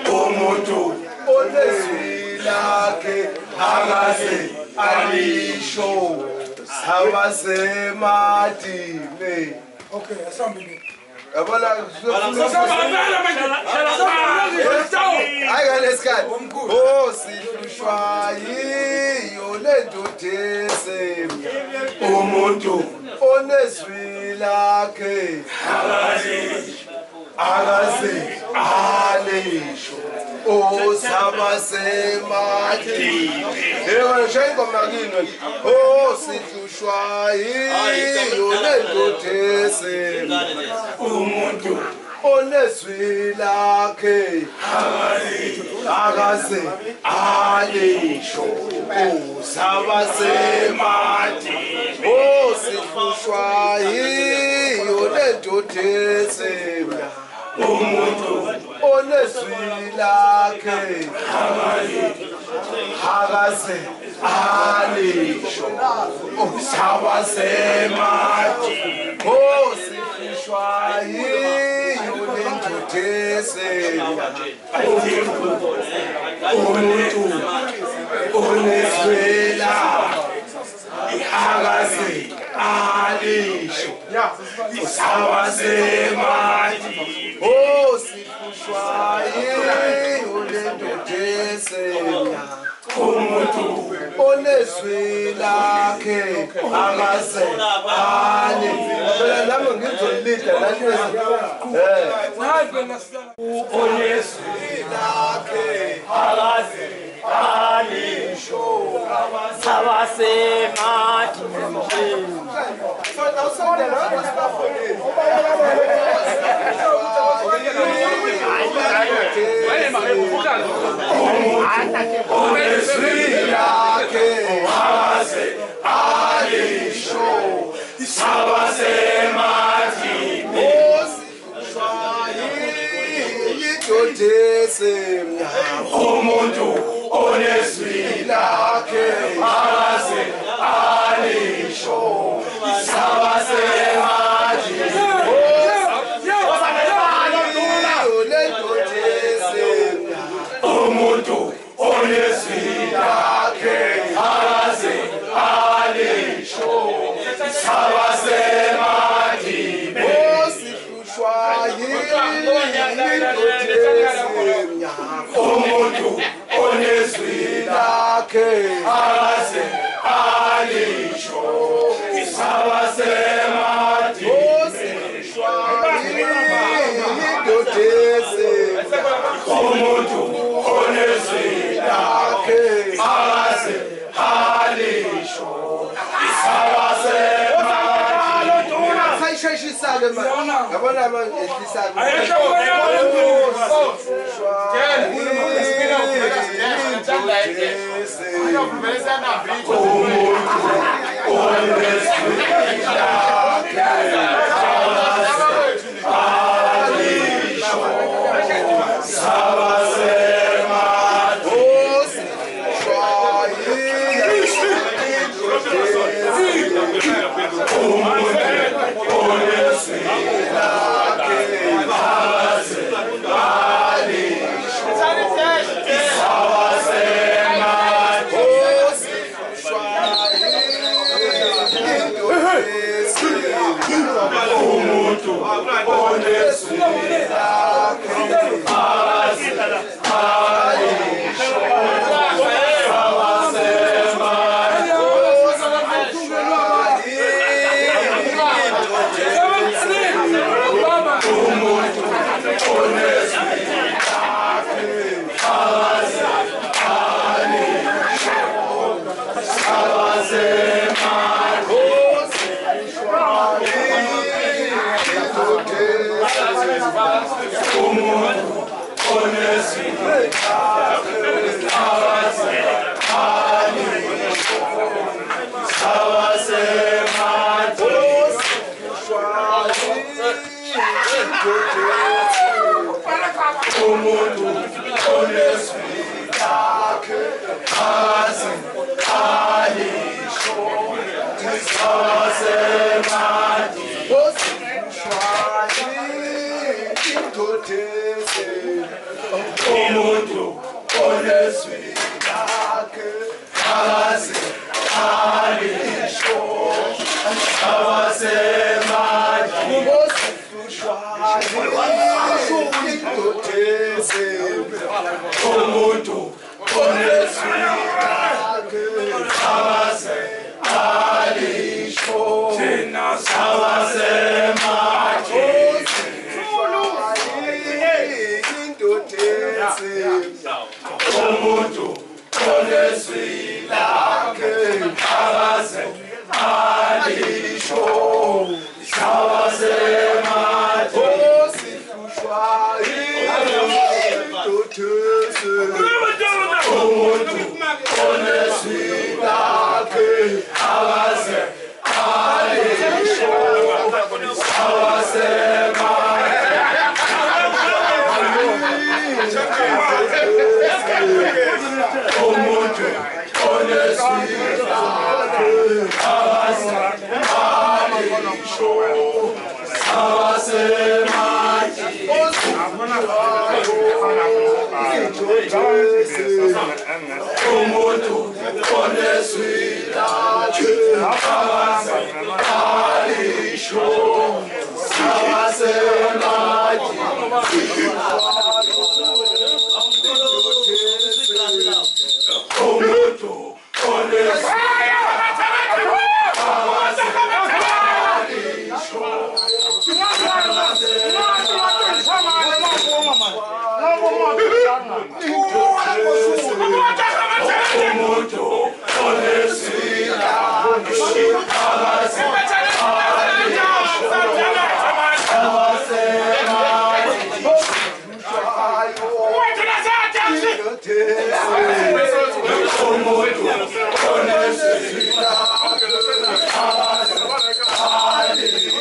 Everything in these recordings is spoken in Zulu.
Umuntu onezwi lakhe akaze alisho abasemadime. Okay, asambile. Yabona ayalesikhathi osihlushwa yiyo lendodese umuntu onezwi lakhe akaze alisho osabasemadime. Yebo shayingoma kini osihlushwa yiyo lendodese umuntu onezwi lakhe akaze alisho usabasemadime. Osihlushwa yiyo lendodese umuntu onezwi lakhe akaze alisho usabasemadime. Osihlushwa yiyo lendodese umuntu onezwi lakhe akaze alisho usabasemadime. Osihlushwa yiyo lendodese umuntu onezwi lakhe akaze alisho. Nami ngizolida onezwi lakhe akaze alisho sabasemadime. Umuntu onezwi lakhe akaze alisho sabasemadime. Umuntu onezwi lakhe akaze alisho sabasemadime. Osihlushwa yiyo umuntu onezwi lakhe akaze alisho sabasemadime. Osihlushwa umuntu onezwi lakhe akaze alisho umuntu onezwi lakhe akaze alisho sabasemadime. Osihlushwa yiyo lendodese umuntu onezwi lakhe akaze alisho thina sawasemathi umuntu onezwi lakhe akaze alisho sawasemathi umuntu onezwi lakhe akaze alisho umuntu onezwi lakhe akaze alisho sawasemathi umuntu onezwi lakhe akaze alisho sawasemathi umuntu onezwi umuntu onezwi lakhe akaze umuntu onezwi lakhe akaze alisho sawasemathi umuntu onezwi lakhe akaze alisho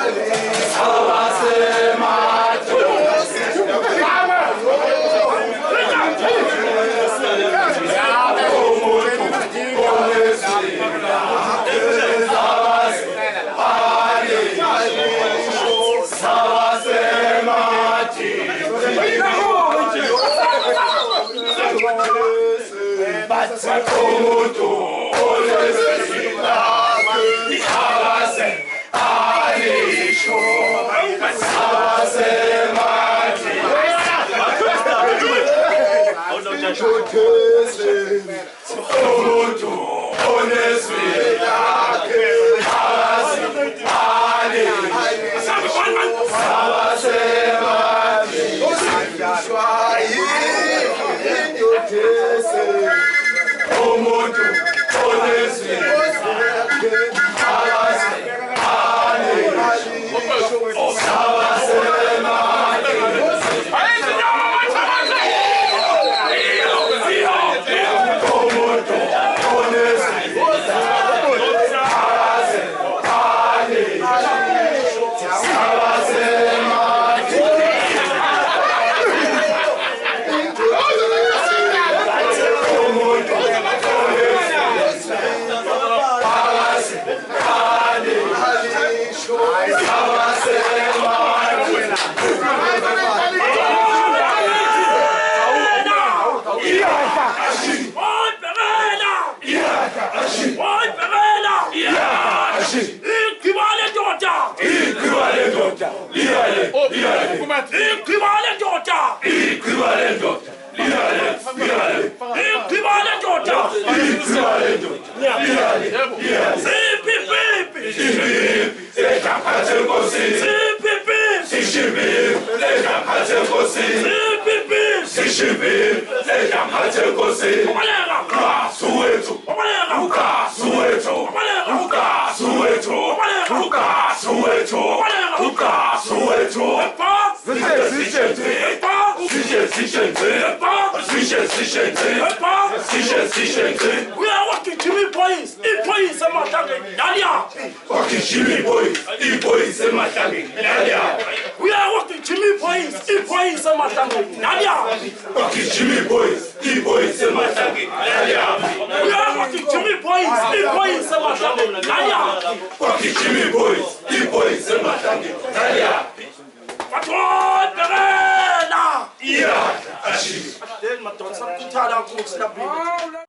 sawasemathi umuntu onezwi lakhe akaze alisho sawasemathi umuntu onezwi akaze alisho sawasemathi We are walking Jimmy boys, boys, walking Jimmy boys, boys, we are walking Jimmy boys, boys, boys amatange nani hapi Okay, Jimmy boys, E-boys amatange nani hapi we are working Jimmy boys E-boys amatange nani hapi Okay, Jimmy boys, E-boys amatange nani hapi Patona Yeah, ashi then maton sakuthala ukuthi la bibi